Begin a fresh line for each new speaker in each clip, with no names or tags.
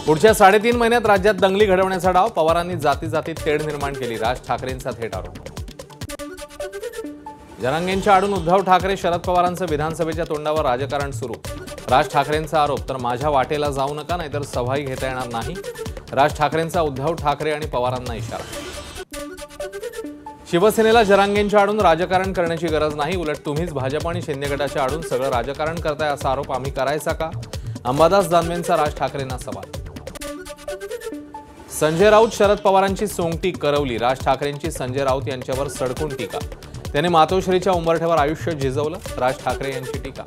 पुढच्या 3.5 महिन्यात राज्यात दंगली घडवण्याचा डाव, पवारांनी जाती जातीत तेढ निर्माण केली, राज ठाकरेंचा थेट आरोप। जरांगेंच्या आडून उद्धव ठाकरे, शरद पवारांचं विधानसभेच्या तोंडावर राजकारण सुरू, राज ठाकरेंचा आरोप, तर माझ्या वाटेला जाऊ नका नाहीतर सभाही घेता येणार नाही, राज ठाकरेंचा उद्धव ठाकरे आणि पवारांना इशारा। शिवसेनेला जरांगेंच्या आडून राजकारण करण्याची गरज नाही, उलट तुम्हीच भाजप आणि शिंदे गटाच्या आडून सगळं राजकारण करताय असा आरोप आम्ही करायचा का, अंबादास दानवेंचा राज ठाकरेंना सवाल। संजय राऊत शरद पवारांची सोंगटी करवली, राज ठाकरेंची संजय राऊत यांच्यावर सडकून टीका, त्याने मातोश्रीच्या उंबरठ्यावर आयुष्य झिजवलं, राज ठाकरे यांची टीका।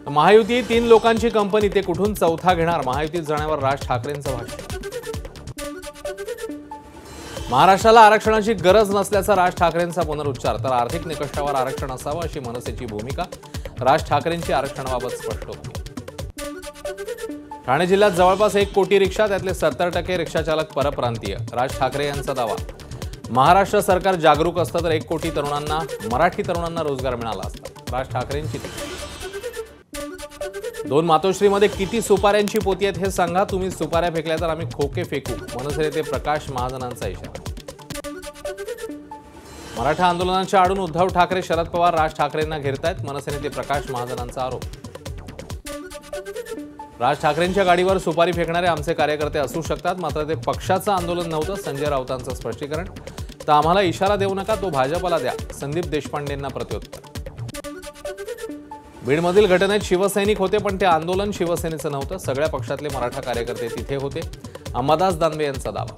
महायुती 3 लोकांची कंपनी, ते कुठून चौथा घेणार, महायुतीत जाण्यावर राज ठाकरेंचं भाष्य। महाराष्ट्राला आरक्षणाची गरज नसल्याचा राज ठाकरेंचा पुनरुच्चार, तर आर्थिक निकषावर आरक्षण असावं अशी मनसेची भूमिका, राज ठाकरेंची आरक्षणाबाबत स्पष्टोक्ती। ठाणे जिल्ह्यात जवळपास 1 कोटी रिक्षा, त्यातले 70% रिक्षाचालक परप्रांतीय, राज ठाकरे यांचा दावा। महाराष्ट्र सरकार जागरूक असतं तर 1 कोटी तरुणांना, मराठी तरुणांना रोजगार मिळाला असता, राज ठाकरेंची टीका। 2 मातोश्रीमध्ये किती सुपाऱ्यांची पोती आहेत हे सांगा, तुम्ही सुपाऱ्या फेकल्या तर आम्ही खोके फेकू, मनसे नेते प्रकाश महाजनांचा इशारा। मराठा आंदोलनाच्या आडून उद्धव ठाकरे, शरद पवार राज ठाकरेंना घेरतायत, मनसे नेते प्रकाश महाजनांचा आरोप। राज ठाकरेंच्या गाडीवर सुपारी फेकणारे आमचे कार्यकर्ते असू शकतात, मात्र ते पक्षाचं आंदोलन नव्हतं, संजय राऊतांचं स्पष्टीकरण, तर आम्हाला इशारा देऊ नका, तो भाजपला द्या, संदीप देशपांडेंना प्रत्युत्तर। बीडमधील घटनेत शिवसैनिक होते, पण ते आंदोलन शिवसेनेचं नव्हतं, सगळ्या पक्षातले मराठा कार्यकर्ते तिथे होते, अंबादास दानवे यांचा दावा।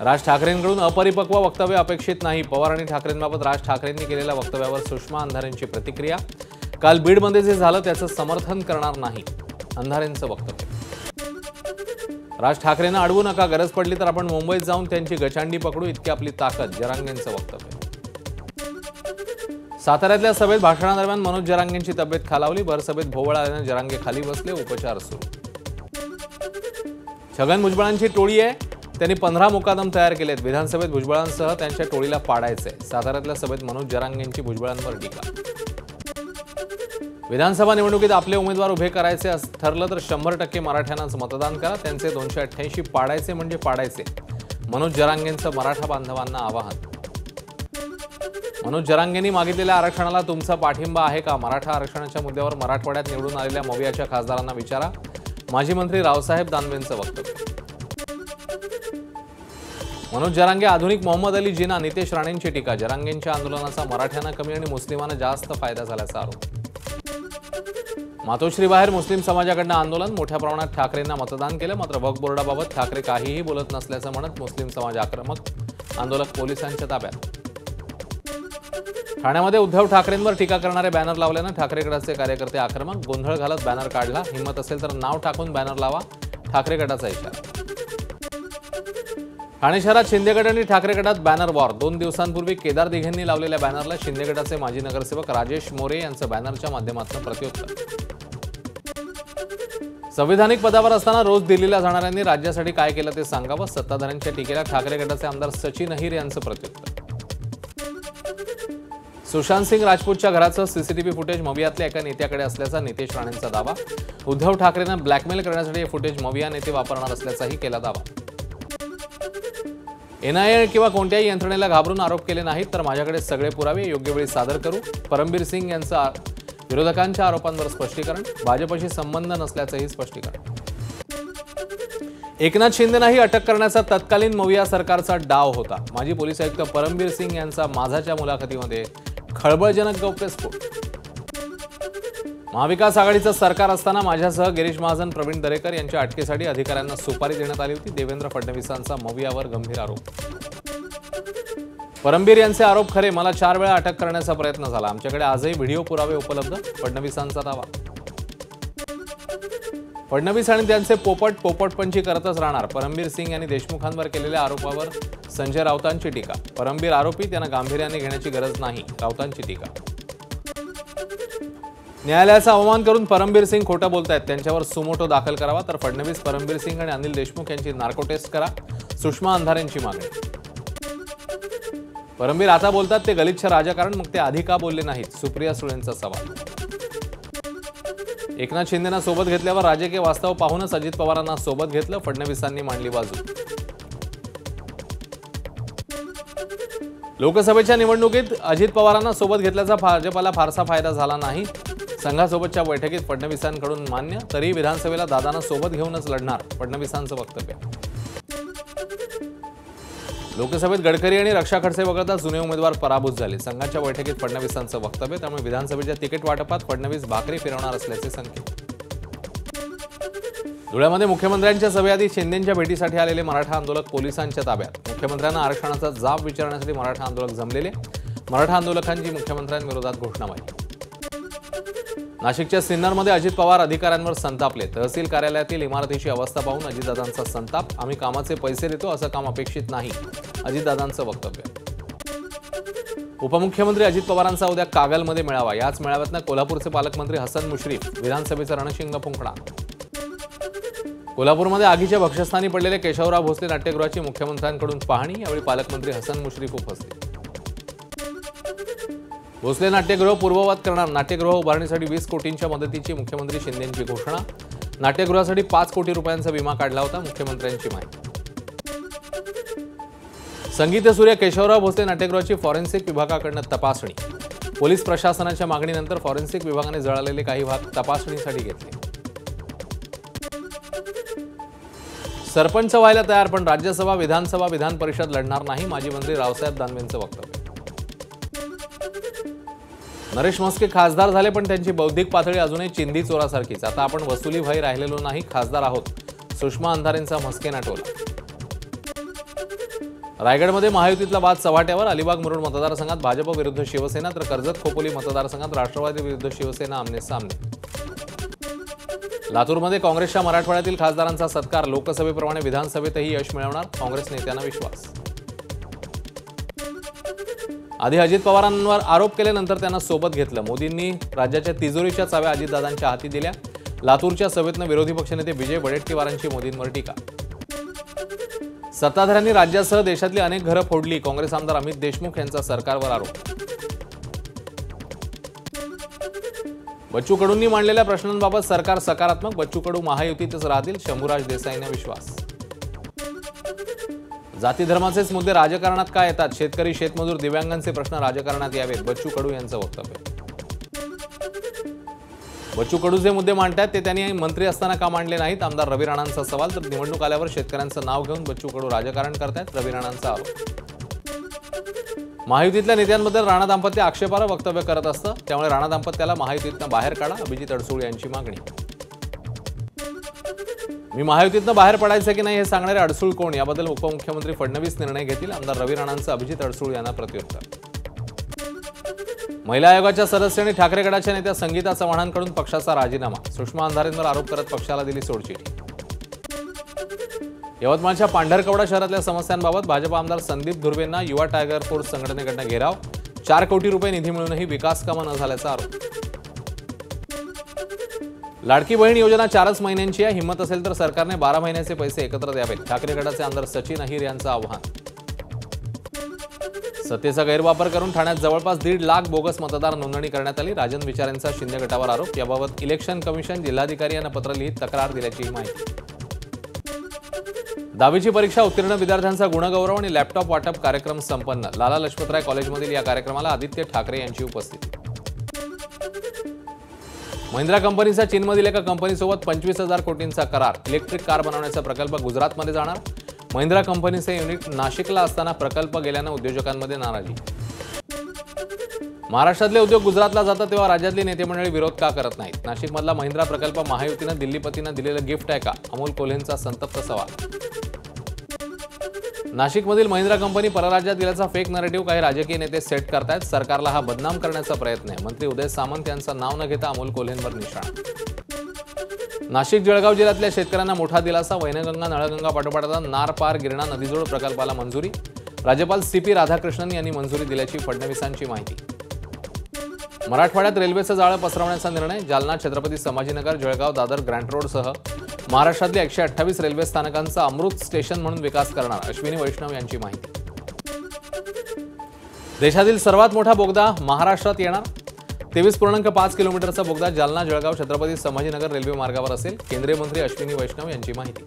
राज ठाकरेंकडून अपरिपक्व वक्तव्य अपेक्षित नाही, पवार आणि ठाकरेंबाबत राज ठाकरेंनी केलेल्या वक्तव्यावर सुषमा अंधारेंची प्रतिक्रिया, काल बीडमध्ये जे झालं त्याचं समर्थन करणार नाही, अंधारेंचं वक्तव्य। राज ठाकरेंना अडवू नका, गरज पडली तर आपण मुंबईत जाऊन त्यांची गचांडी पकडू, इतकी आपली ताकद, जरांगेंचं वक्तव्य। साताऱ्यातल्या सभेत भाषणादरम्यान मनोज जरांगेंची तब्येत खालावली, भरसभेत भोवळ आल्याने जरांगे खाली बसले, उपचार सुरू। छगन भुजबळांची टोळी आहे, त्यांनी 15 मुकादम तयार केलेत, विधानसभेत भुजबळांसह त्यांच्या टोळीला पाडायचंय, साताऱ्यातल्या सभेत मनोज जरांगेंची भुजबळांवर टीका। विधानसभा निवडणुकीत आपले उमेदवार उभे करायचे ठरलं तर 100% मराठ्यांनाच मतदान करा, त्यांचे 288 पाडायचे म्हणजे पाडायचे, मनोज जरांगेंचं मराठा बांधवांना आवाहन। मनोज जरांगेंनी मागितलेल्या आरक्षणाला तुमचा पाठिंबा आहे का, मराठा आरक्षणाच्या मुद्द्यावर मराठवाड्यात निवडून आलेल्या मवियाच्या खासदारांना विचारा, माजी मंत्री रावसाहेब दानवेंचं वक्तव्य। मनोज जरांगे आधुनिक मोहम्मद अली जिना, नितेश राणेंची टीका, जरांगेंच्या आंदोलनाचा मराठ्यांना कमी आणि मुस्लिमांना जास्त फायदा झाल्याचा आरोप। मातोश्री बाहेर मुस्लिम समाजाकडनं आंदोलन, मोठ्या प्रमाणात ठाकरेंना मतदान केलं, मात्र वक्फ बोर्डाबाबत ठाकरे काहीही बोलत नसल्याचं म्हणत मुस्लिम समाज आक्रमक, आंदोलक पोलिसांच्या ताब्यात। ठाण्यामध्ये उद्धव ठाकरेंवर टीका करणारे बॅनर लावल्यानं ठाकरे गटाचे कार्यकर्ते आक्रमक, गोंधळ घालत बॅनर काढला, हिंमत असेल तर नाव टाकून बॅनर लावा, ठाकरे गटाचा इशारा। ठाणे शहरात शिंदे गट आणि ठाकरे गटात बॅनर वॉर, 2 दिवसांपूर्वी केदार दिघेंनी लावलेल्या बॅनरला शिंदे गटाचे माजी नगरसेवक राजेश मोरे यांचं बॅनरच्या माध्यमातून प्रत्युत्तर। संविधानिक पदावर असताना रोज दिल्लीला जाणाऱ्यांनी राज्यासाठी काय केलं ते सांगावं, सत्ताधाऱ्यांच्या टीकेला ठाकरे गटाचे आमदार सचिन अहिर यांचं प्रत्युत्तर। सुशांत सिंग राजपूतच्या घराचं सीसीटीव्ही फुटेज मवियातल्या एका नेत्याकडे असल्याचा नितेश राणेंचा दावा, उद्धव ठाकरेंना ब्लॅकमेल करण्यासाठी हे फुटेज मविया नेते वापरणार असल्याचाही केला दावा। एनआयए किंवा कोणत्याही यंत्रणेला घाबरून आरोप केले नाहीत, तर माझ्याकडे सगळे पुरावे योग्य वेळी सादर करू, परमबीर सिंग यांचं विरोधकांच्या आरोपांवर स्पष्टीकरण, भाजपशी संबंध नसल्याचंही स्पष्टीकरण। एकनाथ शिंदेनाही अटक करण्याचा तत्कालीन मविया सरकारचा डाव होता, माजी पोलीस आयुक्त परमबीर सिंग यांचा माझाच्या मुलाखतीमध्ये खळबळजनक गौप्यस्फोट। महाविकास आघाडीचं सरकार असताना माझ्यासह गिरीश महाजन, प्रवीण दरेकर यांच्या अटकेसाठी अधिकाऱ्यांना सुपारी देण्यात आली होती, देवेंद्र फडणवीसांचा मवियावर गंभीर आरोप। परमबीर यांचे आरोप खरे, मला 4 वेळा अटक करण्याचा प्रयत्न झाला, आमच्याकडे आजही व्हिडिओ पुरावे उपलब्ध, फडणवीसांचा दावा। फडणवीस आणि त्यांचे पोपटपंची करतच राहणार, परमबीर सिंग यांनी देशमुखांवर केलेल्या आरोपावर संजय राऊतांची टीका, परमबीर आरोपी त्यांना गांभीर्याने घेण्याची गरज नाही, राऊतांची टीका। न्यायालयाचा अवमान करून परमबीर सिंग खोटं बोलतायत, त्यांच्यावर सुमोटो दाखल करावा, तर फडणवीस, परमबीर सिंग आणि अनिल देशमुख यांची नार्को टेस्ट करा, सुषमा अंधारेंची मागणी। परमबीर आता बोलतात ते गलिच्छ राजकारण, मग ते आधी का बोलले नाहीत, सुप्रिया सुळेंचा सवाल। एकनाथ शिंदेंना सोबत घेतल्यावर राजकीय वास्तव पाहूनच अजित पवारांना सोबत घेतलं, फडणवीसांनी मांडली बाजू. लोकसभेच्या निवडणुकीत अजित पवारांना सोबत घेतल्याचा भाजपला फारसा फायदा झाला नाही. संघासोबतच्या बैठकीत फडणवीसांकडून मान्य, तरी विधानसभेला दादांना सोबत घेऊनच लढणार, फडणवीसांचं वक्तव्य. लोकसभेत गडकरी आणि रक्षा खडसे वगळता जुने उमेदवार पराभूत झाले. संघाच्या बैठकीत फडणवीसांचं वक्तव्य. त्यामुळे विधानसभेच्या तिकीट वाटपात फडणवीस भाकरी फिरवणार असल्याचे संकेत. धुळ्यामध्ये मुख्यमंत्र्यांच्या सभेआधी शिंदेंच्या भेटीसाठी आलेले मराठा आंदोलक पोलिसांच्या ताब्यात. मुख्यमंत्र्यांना आरक्षणाचा जाब विचारण्यासाठी मराठा आंदोलक जमलेले. मराठा आंदोलकांची मुख्यमंत्र्यांविरोधात घोषणाबाजी. नाशिकच्या सिन्नरमध्ये अजित पवार अधिकाऱ्यांवर संतापले. तहसील कार्यालयातील इमारतीची अवस्था पाहून अजितदादांचा संताप. आम्ही कामाचे पैसे देतो, असं काम अपेक्षित नाही, अजितदादांचं वक्तव्य. उपमुख्यमंत्री अजित पवारांचा उद्या कागलमध्ये मेळावा. याच मेळाव्यात कोल्हापूरचे पालकमंत्री हसन मुश्रीफ विधानसभेचं रणशिंग फुंकणार. कोल्हापूरमध्ये आगीच्या भक्षस्थानी पडलेले केशवराव भोसले नाट्यगृहाची मुख्यमंत्र्यांकडून पाहणी. यावेळी पालकमंत्री हसन मुश्रीफ उपस्थित. भोसले नाट्यगृह पूर्ववत करणार. नाट्यगृह उभारणीसाठी 20 कोटींच्या मदतीची मुख्यमंत्री शिंदेंची घोषणा. नाट्यगृहासाठी 5 कोटी रुपयांचा विमा काढला होता, मुख्यमंत्र्यांची माहिती. संगीतसूर्य केशवराव भोसले नाट्यगृहाची फॉरेन्सिक विभागाकडून तपासणी. पोलीस प्रशासनाच्या मागणीनंतर फॉरेन्सिक विभागाने जळालेले काही भाग तपासणीसाठी घेतले. सरपंच व्हायला तयार, पण राज्यसभा, विधानसभा, विधान परिषद लढणार नाही, माजी मंत्री रावसाहेब दानवेंचं वक्तव्य. नरेश म्हस्के खासदार झाले, पण त्यांची बौद्धिक पातळी अजूनही चिंधी चोरासारखीच. आता आपण वसुली भय राहिलेलो नाही, खासदार आहोत, सुषमा अंधारेंचा म्हस्केंना टोला. रायगडमध्ये महायुतीतला वाद चव्हाट्यावर. अलिबाग मुरुड मतदारसंघात भाजप विरुद्ध शिवसेना, तर कर्जत खोपोली मतदारसंघात राष्ट्रवादी विरुद्ध शिवसेना आमने सामने. लातूरमध्ये काँग्रेसच्या मराठवाड्यातील खासदारांचा सत्कार. लोकसभेप्रमाणे विधानसभेतही यश मिळवणार, काँग्रेस नेत्यांना विश्वास. आधी अजित पवारांवर आरोप केल्यानंतर त्यांना सोबत घेतलं. मोदींनी राज्याच्या तिजोरीच्या चाव्या अजितदादांच्या हाती दिल्या. लातूरच्या सभेतनं विरोधी पक्षनेते विजय वडेट्टीवारांची मोदींवर टीका. सत्ताधाऱ्यांनी राज्यासह देशातली अनेक घरं फोडली. काँग्रेस आमदार अमित देशमुख यांचा सरकारवर आरोप. बच्चू कडूंनी मांडलेल्या प्रश्नांबाबत सरकार सकारात्मक. बच्चू कडू महायुतीतच राहतील, शंभूराज देसाईंना विश्वास. जाती धर्माचेच मुद्दे राजकारणात का येतात? शेतकरी, शेतमजूर, दिव्यांगांचे प्रश्न राजकारणात यावेत, बच्चू कडू यांचं वक्तव्य. बच्चू कडू जे मुद्दे मांडतात ते त्यांनी मंत्री असताना का मांडले नाहीत? आमदार रवी राणांचा सवाल. तर निवडणूक आल्यावर शेतकऱ्यांचं नाव घेऊन बच्चू कडू राजकारण करतायत, रवी राणांचा आरोप. महायुतीतल्या नेत्यांबद्दल राणा दाम्पत्य आक्षेपार्ह वक्तव्य करत असतं, त्यामुळे राणा दाम्पत्याला महायुतीतनं बाहेर काढा, अभिजित अडसूळ यांची मागणी. मी महायुतीतनं बाहेर पडायचं की नाही हे सांगणारे अडसूळ कोण? याबद्दल उपमुख्यमंत्री फडणवीस निर्णय घेतील, आमदार रवी राणांचं अभिजित अडसूळ यांना प्रत्युत्तर. महिला आयोगाच्या सदस्य आणि ठाकरे गटाच्या नेत्या संगीता चव्हाणांकडून पक्षाचा राजीनामा. सुषमा अंधारेंवर आरोप करत पक्षाला दिली सोडचिठी. यवतमाळच्या पांढरकवडा शहरातल्या समस्यांबाबत भाजप आमदार संदीप धुर्वेंना युवा टायगर फोर्स संघटनेकडून घेराव. 4 कोटी रुपये निधी मिळूनही विकास कामं न झाल्याचा आरोप. लाडकी बहीण योजना 4च महिन्यांची आहे. हिंमत असेल तर सरकारने 12 महिन्याचे पैसे एकत्र द्यावेत, ठाकरे गटाचे आमदार सचिन अहिर यांचं आवाहन. सत्तेचा गैरवापर करून ठाण्यात जवळपास 1.5 लाख बोगस मतदार नोंदणी करण्यात आली. राजन विचारेंचा शिंदे गटावर आरोप. याबाबत इलेक्शन कमिशन जिल्हाधिकारी यांना पत्र लिहित तक्रार दिल्याची माहिती. 10वीची परीक्षा उत्तीर्ण विद्यार्थ्यांचा गुणगौरव आणि लॅपटॉप वाटप कार्यक्रम संपन्न. लाला लजपतराय कॉलेजमधील या कार्यक्रमाला आदित्य ठाकरे यांची उपस्थिती. महिंद्रा कंपनीचा चीनमधील एका कंपनीसोबत 25,000 कोटींचा करार. इलेक्ट्रिक कार बनवण्याचा प्रकल्प गुजरातमध्ये जाणार. महिंद्रा कंपनीचे युनिट नाशिकला असताना प्रकल्प गेल्यानं उद्योजकांमध्ये नाराजी. महाराष्ट्रातले उद्योग गुजरातला जातात तेव्हा राज्यातली नेते मंडळी विरोध का करत नाहीत? नाशिकमधला महिंद्रा प्रकल्प महायुतीनं दिल्लीपतीनं दिलेलं गिफ्ट आहे का? अमोल कोल्हेंचा संतप्त सवाल. नाशिकमधील महिंद्रा कंपनी परराज्यात गेल्याचा फेक नरेटिव्ह काही राजकीय नेते सेट करतायत. सरकारला हा बदनाम करण्याचा प्रयत्न आहे. मंत्री उदय सामंत यांचं नाव न घेता अमोल कोल्हेंवर निशाणा. नाशिक जळगाव जिल्ह्यातल्या शेतकऱ्यांना मोठा दिलासा. वैनगंगा नळगंगा पाठोपाठ नार पार गिरणा नदीजोड प्रकल्पाला मंजुरी. राज्यपाल CP राधाकृष्णन यांनी मंजुरी दिल्याची फडणवीसांची माहिती. मराठवाड्यात रेल्वेचं जाळं पसरवण्याचा निर्णय. जालना, छत्रपती संभाजीनगर, जळगाव, दादर, ग्रँट रोडसह महाराष्ट्रातल्या 128 रेल्वे स्थानकांचा अमृत स्टेशन म्हणून विकास करणार, अश्विनी वैष्णव यांची माहिती. देशातील सर्वात मोठा बोगदा महाराष्ट्रात येणार. 23.5 किलोमीटरचा बोगदा जालना जळगाव छत्रपती संभाजीनगर रेल्वे मार्गावर असेल, केंद्रीय मंत्री अश्विनी वैष्णव यांची माहिती।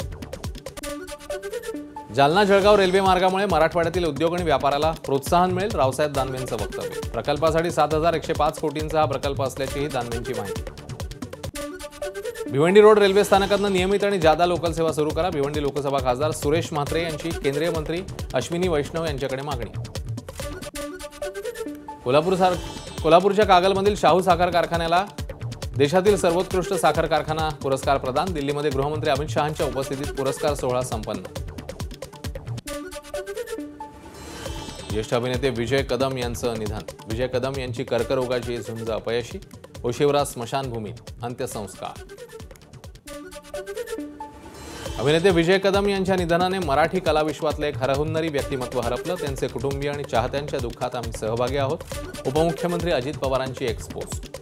जालना जळगाव रेल्वे मार्गामुळे मराठवाड्यातील उद्योग आणि व्यापाराला प्रोत्साहन मिळेल, रावसाहेब दानवेंचं वक्तव्य। प्रकल्पासाठी 7,105 कोटींचा हा प्रकल्प असल्याचीही दानवेंची माहिती। भिवंडी रोड रेल्वे स्थानकातून नियमित आणि जादा लोकल सेवा सुरू करा, भिवंडी लोकसभा खासदार सुरेश म्हात्रे यांची केंद्रीय मंत्री अश्विनी वैष्णव यांच्याकडे मागणी। कोल्हापूरच्या कागलमधील शाहू साखर कारखान्याला देशातील सर्वोत्कृष्ट साखर कारखाना पुरस्कार प्रदान, दिल्लीमध्ये गृहमंत्री अमित शहांच्या उपस्थितीत पुरस्कार सोहळा संपन्न। ज्येष्ठ अभिनेते विजय कदम यांचं निधन, विजय कदम यांची कर्करोगाची झुंज अपयशी, ओशिवरा स्मशानभूमीत अंत्यसंस्कार। अभिनेते विजय कदम यांच्या निधनाने मराठी कलाविश्वातले एक हरहुन्नरी व्यक्तिमत्व हरपलं, त्यांचे कुटुंबीय आणि चाहत्यांच्या दुःखात आम्ही सहभागी आहोत, उपमुख्यमंत्री अजित पवारांची एक्सपोस्ट।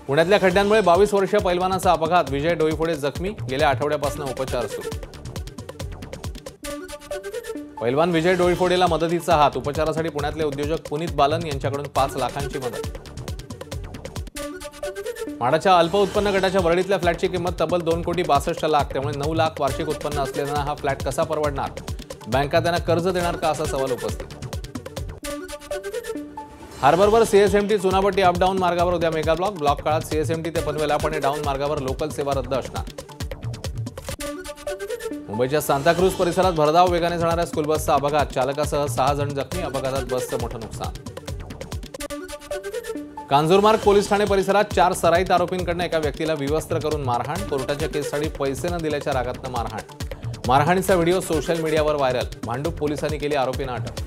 पुण्यातल्या खड्ड्यांमुळे 22 वर्षीय पैलवानाचा अपघात, विजय डोईफोडे जखमी, गेल्या आठवड्यापासून उपचार सुरू। पैलवान विजय डोईफोडेला मदतीचा हात, उपचारासाठी पुण्यातले उद्योजक पुनीत बालन यांच्याकडून 5 लाखांची मदत। माडाच्या अल्प उत्पन्न गटाच्या वरळीतल्या फ्लॅटची किंमत तब्बल 2,62 लाख, त्यामुळे 9 लाख वार्षिक उत्पन्न असलेल्यांना हा फ्लॅट कसा परवडणार? बँका त्यांना कर्ज देणार का, असा सवाल उपस्थित। हार्बरवर सीएसएमटी चुनाभट्टी अपडाऊन मार्गावर उद्या मेगा ब्लॉक काळात सीएसएमटी ते पनवेल आपण डाऊन मार्गावर लोकल सेवा रद्द असणार। मुंबईच्या सांताक्रूज परिसरात भरधाव वेगाने जाणाऱ्या स्कूल बसचा अपघात, चालकासह 6 जण जखमी, अपघातात बसचं मोठं नुकसान। कांजूरमार्ग पोलीस ठाणे परिसरात 4 सराईत आरोपींकडून एका व्यक्तीला विवस्त्र करून मारहाण, कोर्टाच्या केससाठी पैसे न दिल्याच्या रागातनं मारहाण, मारहाणीचा व्हिडिओ सोशल मीडियावर व्हायरल, भांडूप पोलिसांनी केली आरोपींना अटक।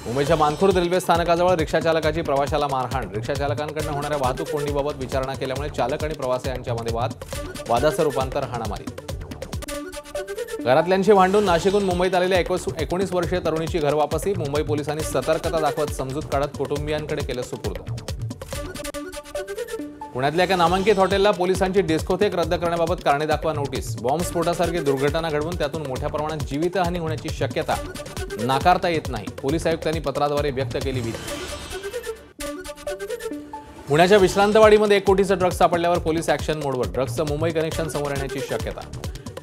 मुंबईच्या मानखुर्द रेल्वे स्थानकाजवळ रिक्षा चालकाची प्रवाशाला मारहाण, रिक्षा चालकांकडून होणाऱ्या वाहतूक कोंडीबाबत विचारणा केल्यामुळे चालक आणि प्रवासी यांच्यामध्ये वादाचं रूपांतर हाणामारी। घरातल्यांशी भांडून नाशिकहून मुंबईत आलेल्या 19 वर्षीय तरुणीची घर वापसी, मुंबई पोलिसांनी सतर्कता दाखवत समजूत काढत कुटुंबियांकडे केलं सुपूर्द। पुण्यातल्या एका नामांकित हॉटेलला पोलिसांची डिस्कोथेक रद्द करण्याबाबत कारणे दाखवा नोटीस, बॉम्बस्फोटासारखी दुर्घटना घडवून त्यातून मोठ्या प्रमाणात जीवितहानी होण्याची शक्यता नाकारता येत नाही, पोलीस आयुक्तांनी पत्राद्वारे व्यक्त केली भीती। पुण्याच्या विश्रांतवाडीमध्ये 1 कोटीचा ड्रग्ज सापडल्यावर पोलीस ॲक्शन मोडवर, ड्रग्जचं मुंबई कनेक्शन समोर येण्याची शक्यता,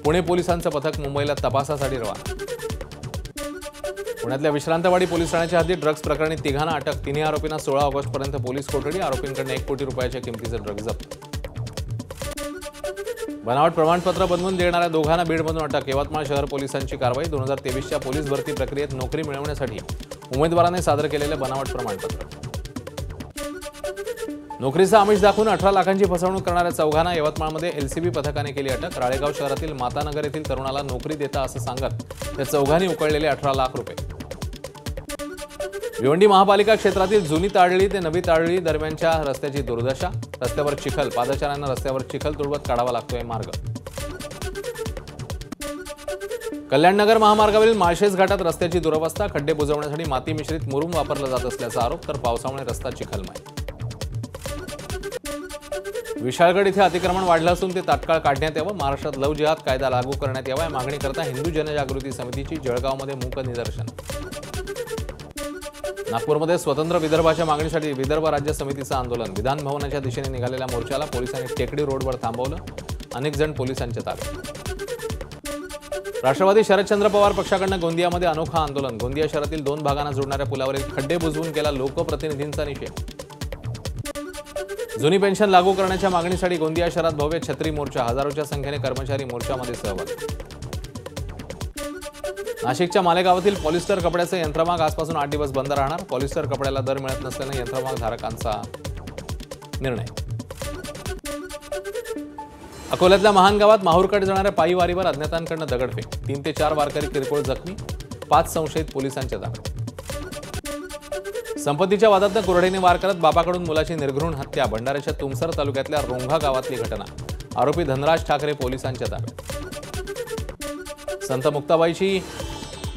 पुणे पोलिसांचं पथक मुंबईला तपासासाठी रवाना। पुण्यातल्या विश्रांतवाडी पोलीस ठाण्याच्या हद्दीत ड्रग्ज प्रकरणी 3 अटक, 3 आरोपींना 16 ऑगस्टपर्यंत पोलीस कोठडी, आरोपींकडून 1 कोटी रुपयाच्या किमतीचं ड्रग्ज जप्त। बनावट प्रमाणपत्र बनवून देणाऱ्या दोघांना बीडमधून अटक, यवतमाळ शहर पोलिसांची कारवाई, 2023च्या पोलीस भरती प्रक्रियेत नोकरी मिळवण्यासाठी उमेदवाराने सादर केलेलं बनावट प्रमाणपत्र। नोकरीचा आमिष दाखवून 18 लाखांची फसवणूक करणाऱ्या चौघांना यवतमाळमध्ये एलसीबी पथकाने केली अटक, राळेगाव शहरातील मातानगर येथील तरुणाला नोकरी देता असं सांगत त्या चौघांनी उकळलेले 18 लाख रुपये। भिवंडी महापालिका क्षेत्रातील जुनी ताळळी ते नवी ताळळी दरम्यानच्या रस्त्याची दुर्दशा, रस्त्यावर चिखल, पादचाऱ्यांना रस्त्यावर चिखल तुडवत काढावा लागतोय मार्ग। कल्याणनगर महामार्गावरील माळशेज घाटात रस्त्याची दुरवस्था, खड्डे बुजवण्यासाठी माती मिश्रित मुरुम वापरला जात असल्याचा आरोप, तर पावसामुळे रस्ता चिखलमय। विशाळगड इथे अतिक्रमण वाढलं असून ते तात्काळ काढण्यात यावं, महाराष्ट्रात लव जिहाद कायदा लागू करण्यात यावा या मागणीकरता हिंदू जनजागृती समितीची जळगावमध्ये मूक निदर्शन। नागपूरमध्ये स्वतंत्र विदर्भाच्या मागणीसाठी विदर्भ राज्य समितीचं आंदोलन, विधान भवनाच्या दिशेने निघालेल्या मोर्चाला पोलिसांनी टेकडी रोडवर थांबवलं, अनेक जण पोलिसांच्या ताब्यात। राष्ट्रवादी शरदचंद्र पवार पक्षाकडून गोंदियामध्ये अनोखा आंदोलन, गोंदिया शहरातील 2 भागांना जोडणाऱ्या पुलावरील खड्डे बुजवून केला लोकप्रतिनिधींचा निषेध। जुनी पेन्शन लागू करण्याच्या मागणीसाठी गोंदिया शहरात भव्य छत्री मोर्चा, हजारोच्या संख्येने कर्मचारी मोर्चामध्ये सहभागी। नाशिकच्या मालेगावातील पॉलिस्टर कपड्याचं यंत्रमाग आजपासून 8 दिवस बंद राहणार, पॉलिस्टर कपड्याला दर मिळत नसल्याने यंत्रमाग धारकांचा निर्णय। अकोल्यातल्या महान गावात माहूरकडे जाणाऱ्या पायी वारीवर अज्ञातांकडून दगडफेक, 3 ते 4 वारकरी किरकोळ जखमी, 5 संशयित पोलिसांच्या ताब्यात। संपत्तीच्या वादात कुऱ्हाडीने वार करत बापाकडून मुलाची निर्घृण हत्या, भंडाऱ्याच्या तुमसर तालुक्यातल्या रोंघा गावातली घटना, आरोपी धनराज ठाकरे पोलिसांच्या ताब्यात। संत मुक्ताबाईची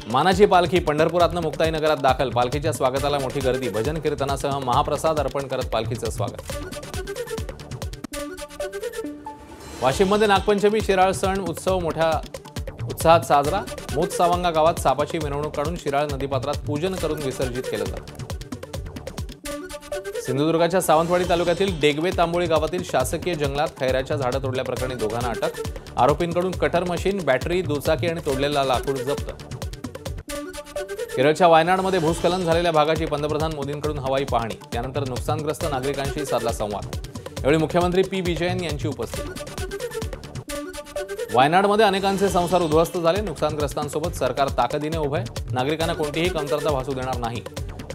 मानाची पालखी पंढरपुरातनं मुक्ताईनगरात दाखल, पालखीच्या स्वागताला मोठी गर्दी, भजन कीर्तनासह महाप्रसाद अर्पण करत पालखीचं स्वागत। वाशिममध्ये नागपंचमी शिराळ सण उत्सव मोठ्या उत्साहात साजरा, मोतसावंगा गावात सापाची मिरवणूक काढून शिराळ नदीपात्रात पूजन करून विसर्जित केलं जातं। सिंधुदुर्गाच्या सावंतवाडी तालुक्यातील डेगवे तांबोळी गावातील शासकीय जंगलात खैराच्या झाडं तोडल्याप्रकरणी दोघांना अटक. आरोपींकडून कटर मशीन, बॅटरी, दुचाकी आणि तोडलेला लाकूड जप्त. केरळच्या वायनाडमध्ये भूस्खलन झालेल्या भागाची पंतप्रधान मोदींकडून हवाई पाहणी. त्यानंतर नुकसानग्रस्त नागरिकांशी साधला संवाद. यावेळी मुख्यमंत्री पी विजयन यांची उपस्थिती. वायनाडमध्ये अनेकांचे संसार उद्ध्वस्त झाले. नुकसानग्रस्तांसोबत सरकार ताकदीने उभे आहे. नागरिकांना कोणतीही कमतरता भासू देणार नाही,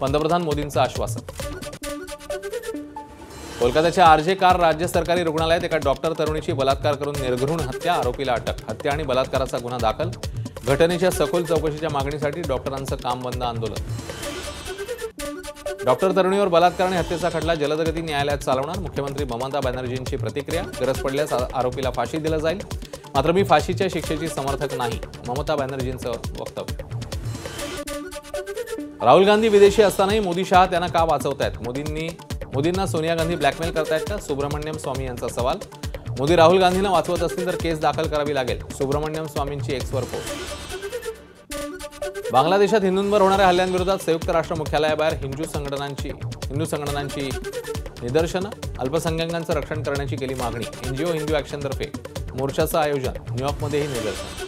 पंतप्रधान मोदींचं आश्वासन. कोलकात्याच्या आरजे कार राज्य सरकारी रुग्णालयात एका डॉक्टर तरुणीची बलात्कार करून निर्घृण हत्या, आरोपीला अटक. हत्या आणि बलात्काराचा गुन्हा दाखल. घटनेच्या सखोल चौकशीच्या मागणीसाठी डॉक्टरांचं काम बंद आंदोलन. डॉक्टर तरुणीवर बलात्कार आणि हत्येचा खटला जलदगती न्यायालयात चालवणार. मुख्यमंत्री ममता बॅनर्जींची प्रतिक्रिया. गरज पडल्यास आरोपीला फाशी दिली जाईल, मात्र मी फाशीच्या शिक्षेची समर्थक नाही, ममता बॅनर्जींचं वक्तव्य. राहुल गांधी विदेशी असतानाही मोदी शहा त्यांना का वाचवतायत? मोदींना सोनिया गांधी ब्लॅकमेल करतायत का? सुब्रमण्यम स्वामी यांचा सवाल. मोदी राहुल गांधींना वाचवत असतील तर केस दाखल करावी लागेल, सुब्रमण्यम स्वामींची एक्सवर पोस्ट. बांगलादेशात हिंदूंवर होणाऱ्या हल्ल्यांविरोधात संयुक्त राष्ट्र मुख्यालयाबाहेर हिंदू संघटनांची निदर्शनं. अल्पसंख्याकांचं रक्षण करण्याची केली मागणी. एनजीओ हिंदू ॲक्शनतर्फे मोर्चाचं आयोजन. न्यूयॉर्कमध्येही निदर्शन.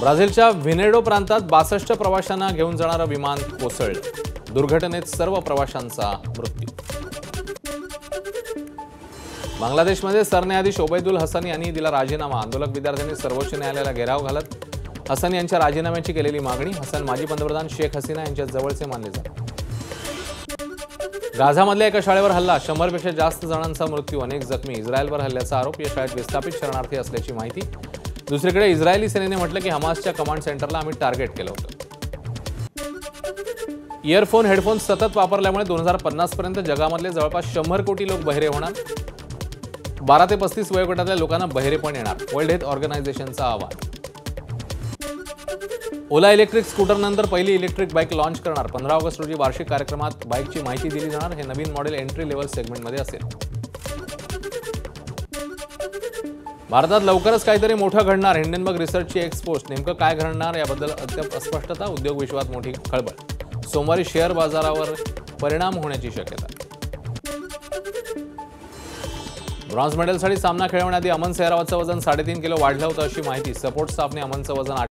ब्राझीलच्या व्हिनेडो प्रांतात 62 प्रवाशांना घेऊन जाणारं विमान कोसळलं. दुर्घटनेत सर्व प्रवाशांचा मृत्यू. बांगलादेशमध्ये सरन्यायाधीश ओबैदुल हसन यांनी दिला राजीनामा. आंदोलक विद्यार्थ्यांनी सर्वोच्च न्यायालयाला घेराव घालत हसन यांच्या राजीनाम्याची केलेली मागणी. हसन माजी पंतप्रधान शेख हसीना यांच्या जवळचे मानले जातात. गाझामधल्या एका शाळेवर हल्ला. 100 पेक्षा जास्त जणांचा मृत्यू, अनेक जखमी. इस्रायलवर हल्ल्याचा आरोप. या शाळेत विस्थापित शरणार्थी असल्याची माहिती. दुसरीकडे इस्रायली सेनेने म्हटलं की हमासच्या कमांड सेंटरला आम्ही टार्गेट केलं होतं. इयरफोन, हेडफोन सतत वापरल्यामुळे 2050 पर्यंत जगामधले जवळपास 100 कोटी लोक बहिरे होणार. 12 ते 35 वयोगटातल्या लोकांना बहिरेपण येणार. वर्ल्ड हेल्थ ऑर्गनायझेशनचा अहवाल. ओला इलेक्ट्रिक स्कूटरनंतर पहिली इलेक्ट्रिक बाईक लॉन्च करणार. 15 ऑगस्ट रोजी वार्षिक कार्यक्रमात बाईकची माहिती दिली जाणार. हे नवीन मॉडेल एंट्री लेव्हल सेगमेंटमध्ये असेल. भारतात लवकरच काहीतरी मोठं घडणार. हिंडनबर्ग रिसर्चची एक्सपोस्ट. नेमकं काय घडणार याबद्दल अद्याप अस्पष्टता. उद्योग विश्वात मोठी खळबळ. सोमवारी शेअर बाजारावर परिणाम होण्याची शक्यता. ब्रॉन्झ मेडलसाठी सामना खेळवण्याआधी अमन सेहरावतचं वजन 3.5 किलो वाढलं होतं अशी माहिती. सपोर्ट स्टाफने अमनचं वजन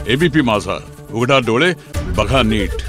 एबीपी माझा, उघडा डोळे बघा नीट.